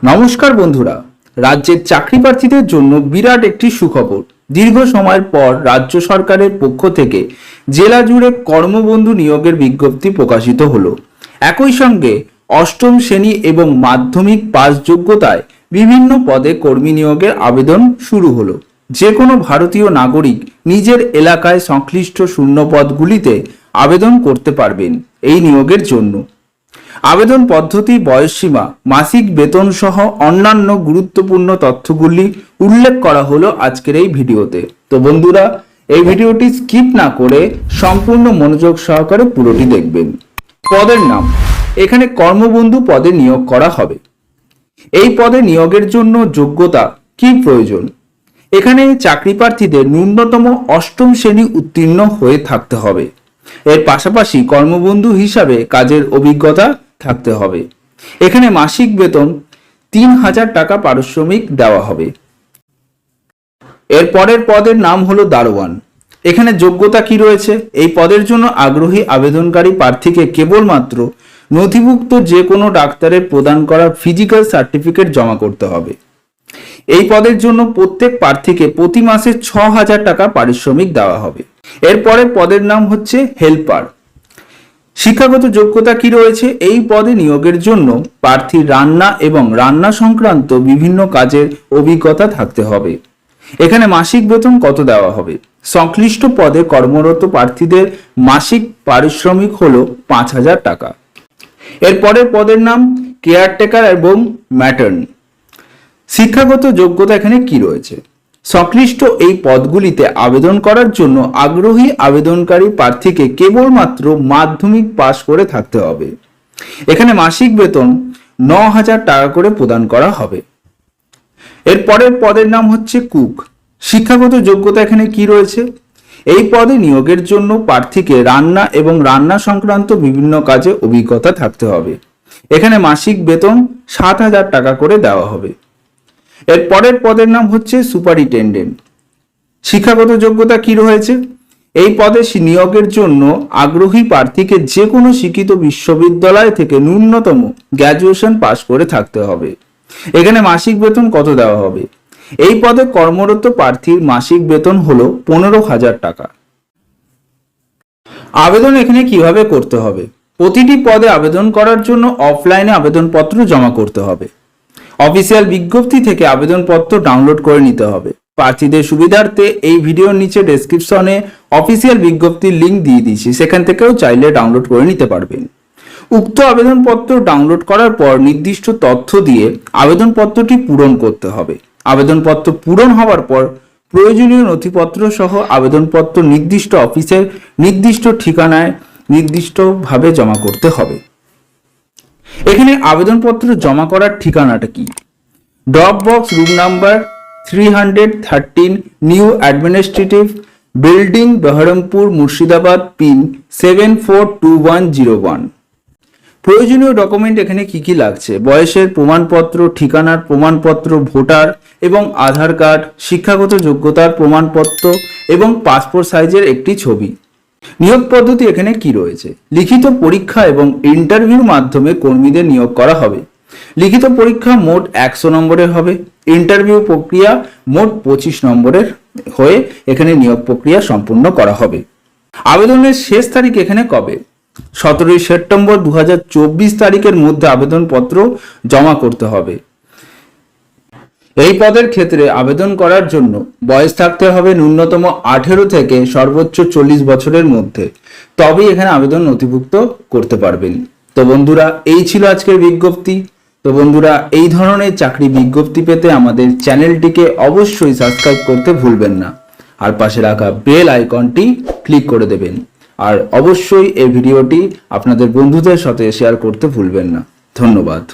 নমস্কার বন্ধুরা, রাজ্যের চাকরি প্রার্থীদের জন্য বিরাট একটি সুখবর। দীর্ঘ সময়ের পর রাজ্য সরকারের পক্ষ থেকে জেলা জুড়ে কর্মবন্ধু নিয়োগের বিজ্ঞপ্তি প্রকাশিত হলো। একই সঙ্গে অষ্টম শ্রেণী এবং মাধ্যমিক পাস যোগ্যতায় বিভিন্ন পদে কর্মী নিয়োগের আবেদন শুরু হলো। যে কোনো ভারতীয় নাগরিক নিজের এলাকায় সংশ্লিষ্ট শূন্য পদগুলিতে আবেদন করতে পারবেন এই নিয়োগের জন্য। আবেদন পদ্ধতি, বয়সসীমা, মাসিক বেতন সহ অন্যান্য গুরুত্বপূর্ণ তথ্যগুলি উল্লেখ করা হলো আজকের এই ভিডিওতে। তো বন্ধুরা, এই ভিডিওটি স্কিপ না করে সম্পূর্ণ মনোযোগ সহকারে পুরোটি দেখবেন। পদের নাম, এখানে কর্মবন্ধু পদে নিয়োগ করা হবে। এই পদে নিয়োগের জন্য যোগ্যতা কি প্রয়োজন? এখানে চাকরি প্রার্থীদের ন্যূনতম অষ্টম শ্রেণী উত্তীর্ণ হয়ে থাকতে হবে। এর পাশাপাশি কর্মবন্ধু হিসাবে কাজের অভিজ্ঞতা থাকতে হবে। এখানে মাসিক বেতন ৩,০০০ টাকা পারিশ্রমিক দেওয়া হবে। এর পরের পদের নাম হলো দারোয়ান। এখানে যোগ্যতা কি রয়েছে? এই পদের জন্য আগ্রহী আবেদনকারী প্রার্থীকে কেবলমাত্র নথিভুক্ত যে কোনো ডাক্তারের প্রদান করা ফিজিক্যাল সার্টিফিকেট জমা করতে হবে। এই পদের জন্য প্রত্যেক প্রার্থীকে প্রতি মাসে ৬,০০০ টাকা পারিশ্রমিক দেওয়া হবে। এরপরে পদের নাম হচ্ছে হেল্পার। শিক্ষাগত যোগ্যতা কি রয়েছে? এই পদে নিয়োগের জন্য প্রার্থী রান্না এবং রান্না সংক্রান্ত বিভিন্ন কাজের অভিজ্ঞতা থাকতে হবে। এখানে মাসিক বেতন কত দেওয়া হবে? সংশ্লিষ্ট পদে কর্মরত প্রার্থীদের মাসিক পারিশ্রমিক হলো ৫,০০০ টাকা। এরপরের পদের নাম কেয়ারটেকার এবং ম্যাটার্ন। শিক্ষাগত যোগ্যতা এখানে কি রয়েছে? সংশ্লিষ্ট এই পদগুলিতে আবেদন করার জন্য আগ্রহী আবেদনকারী প্রার্থীকে কেবলমাত্র মাধ্যমিক পাশ করে থাকতে হবে। এখানে মাসিক বেতন ৯,০০০ টাকা করে প্রদান করা হবে। এর পরের পদের নাম হচ্ছে কুক। শিক্ষাগত যোগ্যতা এখানে কি রয়েছে? এই পদে নিয়োগের জন্য প্রার্থীকে রান্না এবং রান্না সংক্রান্ত বিভিন্ন কাজে অভিজ্ঞতা থাকতে হবে। এখানে মাসিক বেতন ৭,০০০ টাকা করে দেওয়া হবে। এর পরের পদের নাম হচ্ছে সুপারিনটেন্ডেন্ট। শিক্ষাগত যোগ্যতা কি রয়েছে? এই পদে নিয়োগের জন্য আগ্রহী প্রার্থীকে যে কোনো শিক্ষিত বিশ্ববিদ্যালয় থেকে ন্যূনতম গ্র্যাজুয়েশন পাশ করে থাকতে হবে। এখানে মাসিক বেতন কত দেওয়া হবে? এই পদে কর্মরত প্রার্থীর মাসিক বেতন হলো ১৫,০০০ টাকা। আবেদন এখানে কিভাবে করতে হবে? প্রতিটি পদে আবেদন করার জন্য অফলাইনে আবেদনপত্র জমা করতে হবে। অফিসিয়াল বিজ্ঞপ্তি থেকে আবেদনপত্র ডাউনলোড করে নিতে হবে। প্রার্থীদের সুবিধার্থে এই ভিডিওর নিচে ডেসক্রিপশনে অফিসিয়াল বিজ্ঞপ্তির লিঙ্ক দিয়ে দিয়েছি, সেখান থেকেও চাইলে ডাউনলোড করে নিতে পারবেন। উক্ত আবেদনপত্র ডাউনলোড করার পর নির্দিষ্ট তথ্য দিয়ে আবেদনপত্রটি পূরণ করতে হবে। আবেদনপত্র পূরণ হওয়ার পর প্রয়োজনীয় নথিপত্র সহ আবেদনপত্র নির্দিষ্ট অফিসের নির্দিষ্ট ঠিকানায় নির্দিষ্টভাবে জমা করতে হবে। এখানে আবেদনপত্র জমা করার ঠিকানাটা কি? Drop box, room number 313, new administrative building, Baharampur, Murshidabad, pin 742101। প্রয়োজনীয় ডকুমেন্ট এখানে কি কি লাগছে? বয়সের প্রমাণপত্র, ঠিকানার প্রমাণপত্র, ভোটার এবং আধার কার্ড, শিক্ষাগত যোগ্যতার প্রমাণপত্র এবং পাসপোর্ট সাইজের একটি ছবি। নিয়োগ পদ্ধতি এখানে কি রয়েছে? লিখিত পরীক্ষা এবং ইন্টারভিউর মাধ্যমে কর্মীদের নিয়োগ করা হবে। লিখিত পরীক্ষা মোট ১০০ নম্বরের হবে। ইন্টারভিউ প্রক্রিয়া মোট ২৫ নম্বরের হয়ে এখানে নিয়োগ প্রক্রিয়া সম্পূর্ণ করা হবে। আবেদনের শেষ তারিখ এখানে কবে? ১৭ সেপ্টেম্বর ২০২৪ তারিখের মধ্যে আবেদনপত্র জমা করতে হবে। এই পদের ক্ষেত্রে আবেদন করার জন্য বয়স থাকতে হবে ন্যূনতম ১৮ থেকে সর্বোচ্চ ৪০ বছরের মধ্যে, তবেই এখানে আবেদন নথিভুক্ত করতে পারবেন। তো বন্ধুরা, এই ছিল আজকের বিজ্ঞপ্তি। তো বন্ধুরা, এই ধরনের চাকরি বিজ্ঞপ্তি পেতে আমাদের চ্যানেলটিকে অবশ্যই সাবস্ক্রাইব করতে ভুলবেন না, আর পাশে রাখা বেল আইকনটি ক্লিক করে দেবেন। আর অবশ্যই এই ভিডিওটি আপনাদের বন্ধুদের সাথে শেয়ার করতে ভুলবেন না। ধন্যবাদ।